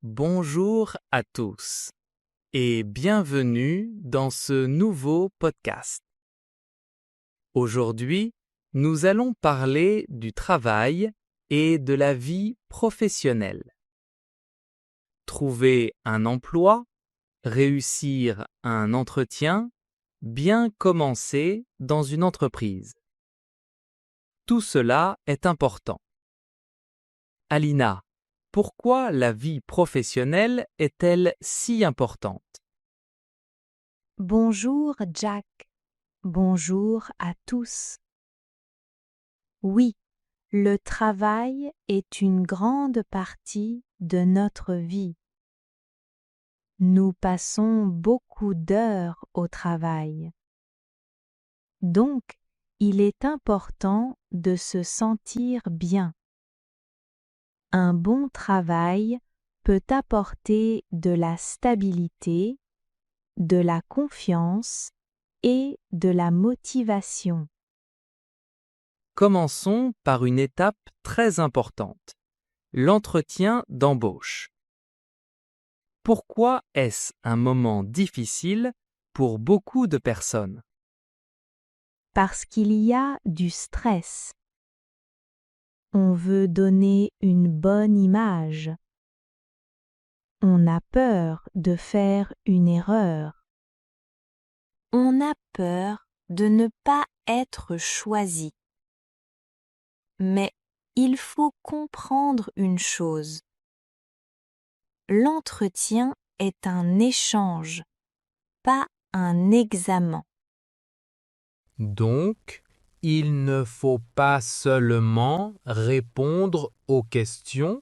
Bonjour à tous et bienvenue dans ce nouveau podcast. Aujourd'hui, nous allons parler du travail et de la vie professionnelle. Trouver un emploi, réussir un entretien, bien commencer dans une entreprise. Tout cela est important. Alina, pourquoi la vie professionnelle est-elle si importante? Bonjour Jack, bonjour à tous. Oui, le travail est une grande partie de notre vie. Nous passons beaucoup d'heures au travail. Donc, il est important de se sentir bien. Un bon travail peut apporter de la stabilité, de la confiance et de la motivation. Commençons par une étape très importante, l'entretien d'embauche. Pourquoi est-ce un moment difficile pour beaucoup de personnes? Parce qu'il y a du stress. On veut donner une bonne image. On a peur de faire une erreur. On a peur de ne pas être choisi. Mais il faut comprendre une chose. L'entretien est un échange, pas un examen. Donc, il ne faut pas seulement répondre aux questions.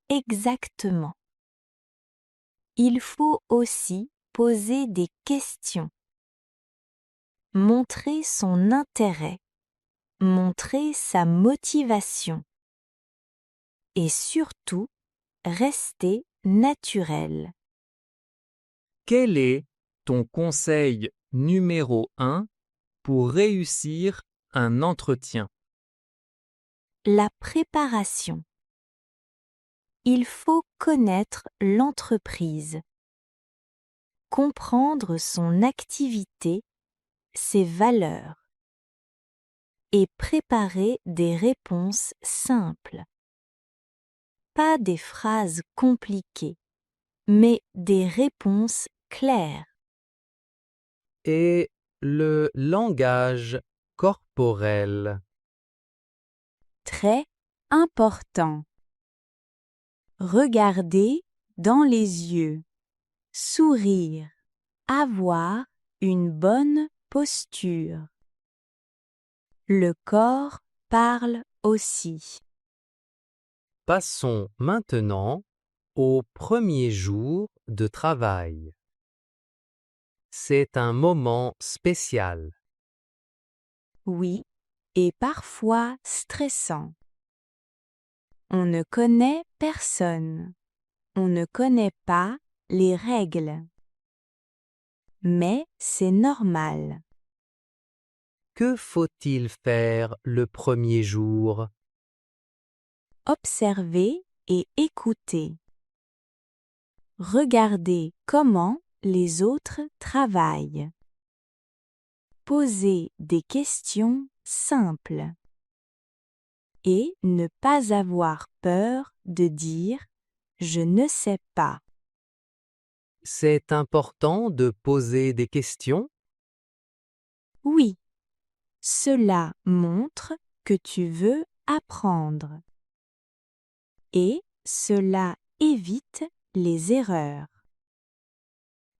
Exactement. Il faut aussi poser des questions. Montrer son intérêt, montrer sa motivation et surtout rester naturel. Quel est ton conseil numéro 1 pour réussir un entretien? La préparation. Il faut connaître l'entreprise, comprendre son activité, ses valeurs et préparer des réponses simples. Pas des phrases compliquées, mais des réponses claires. Et le langage corporel. Très important. Regarder dans les yeux, sourire, avoir une bonne posture. Le corps parle aussi. Passons maintenant au premier jour de travail. C'est un moment spécial. Oui, et parfois stressant. On ne connaît personne. On ne connaît pas les règles. Mais c'est normal. Que faut-il faire le premier jour? Observer et écouter. Regarder comment les autres travaillent. Poser des questions simples. Et ne pas avoir peur de dire « je ne sais pas ». C'est important de poser des questions. Oui, cela montre que tu veux apprendre. Et cela évite les erreurs.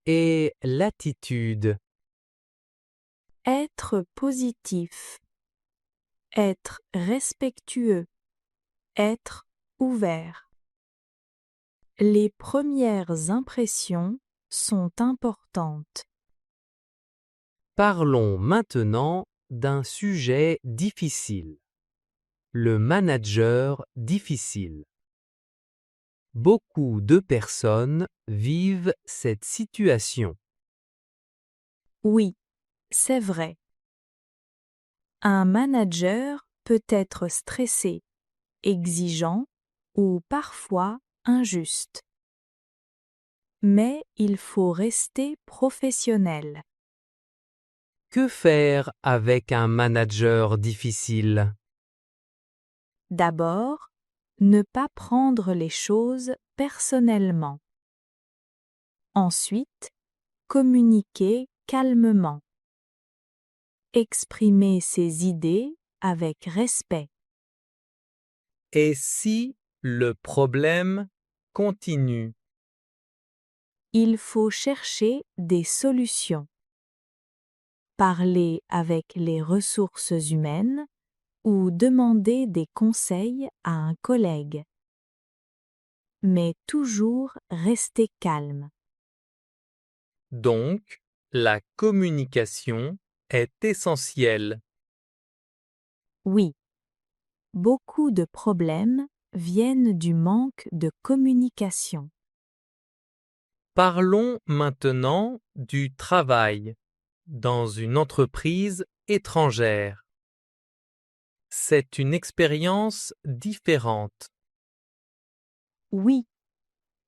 Et l'attitude. Être positif. Être respectueux. Être ouvert. Les premières impressions sont importantes. Parlons maintenant d'un sujet difficile. Le manager difficile. Beaucoup de personnes vivent cette situation. Oui, c'est vrai. Un manager peut être stressé, exigeant ou parfois injuste. Mais il faut rester professionnel. Que faire avec un manager difficile? D'abord, ne pas prendre les choses personnellement. Ensuite, communiquer calmement. Exprimer ses idées avec respect. Et si le problème continue? Il faut chercher des solutions. Parler avec les ressources humaines ou demander des conseils à un collègue. Mais toujours rester calme. Donc, la communication est essentielle. Oui, beaucoup de problèmes viennent du manque de communication. Parlons maintenant du travail dans une entreprise étrangère. C'est une expérience différente. Oui,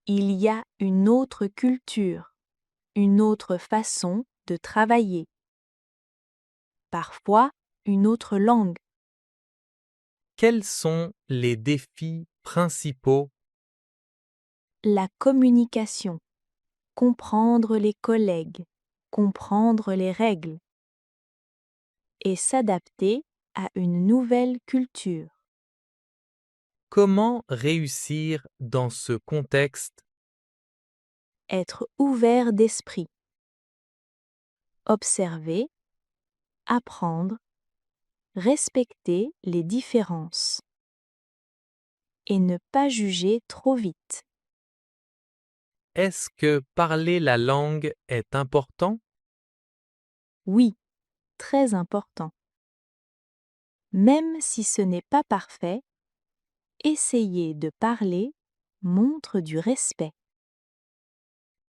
il y a une autre culture, une autre façon de travailler. Parfois, une autre langue. Quels sont les défis principaux? La communication. Comprendre les collègues, comprendre les règles. Et s'adapter à une nouvelle culture. Comment réussir dans ce contexte? Être ouvert d'esprit. Observer, apprendre, respecter les différences. Et ne pas juger trop vite. Est-ce que parler la langue est important? Oui, très important. Même si ce n'est pas parfait, essayer de parler montre du respect.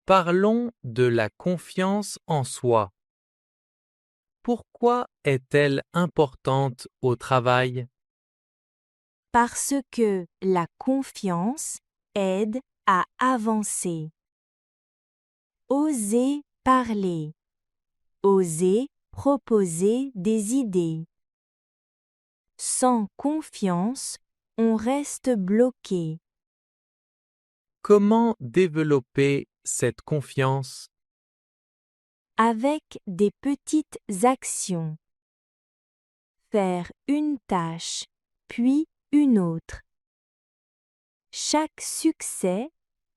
Parlons de la confiance en soi. Pourquoi est-elle importante au travail? Parce que la confiance aide à avancer. Oser parler. Oser proposer des idées. Sans confiance, on reste bloqué. Comment développer cette confiance? Avec des petites actions. Faire une tâche, puis une autre. Chaque succès,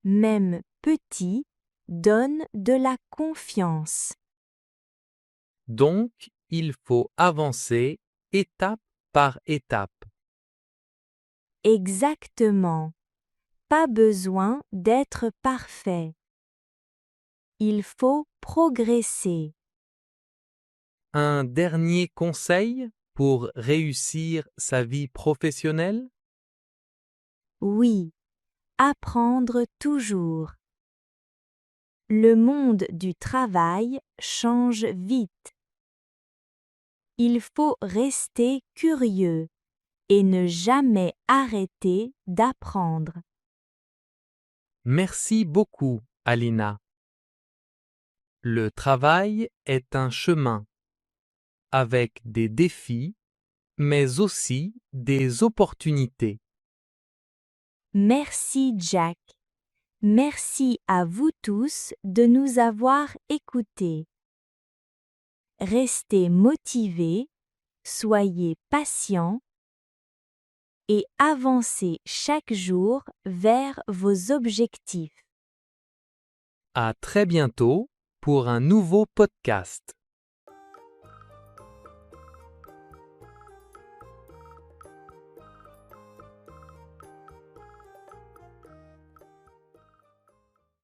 même petit, donne de la confiance. Donc, il faut avancer étape par étape. Exactement. Pas besoin d'être parfait. Il faut progresser. Un dernier conseil pour réussir sa vie professionnelle? Oui, apprendre toujours. Le monde du travail change vite. Il faut rester curieux et ne jamais arrêter d'apprendre. Merci beaucoup, Alina. Le travail est un chemin avec des défis, mais aussi des opportunités. Merci Jack. Merci à vous tous de nous avoir écoutés. Restez motivés, soyez patients et avancez chaque jour vers vos objectifs. À très bientôt pour un nouveau podcast.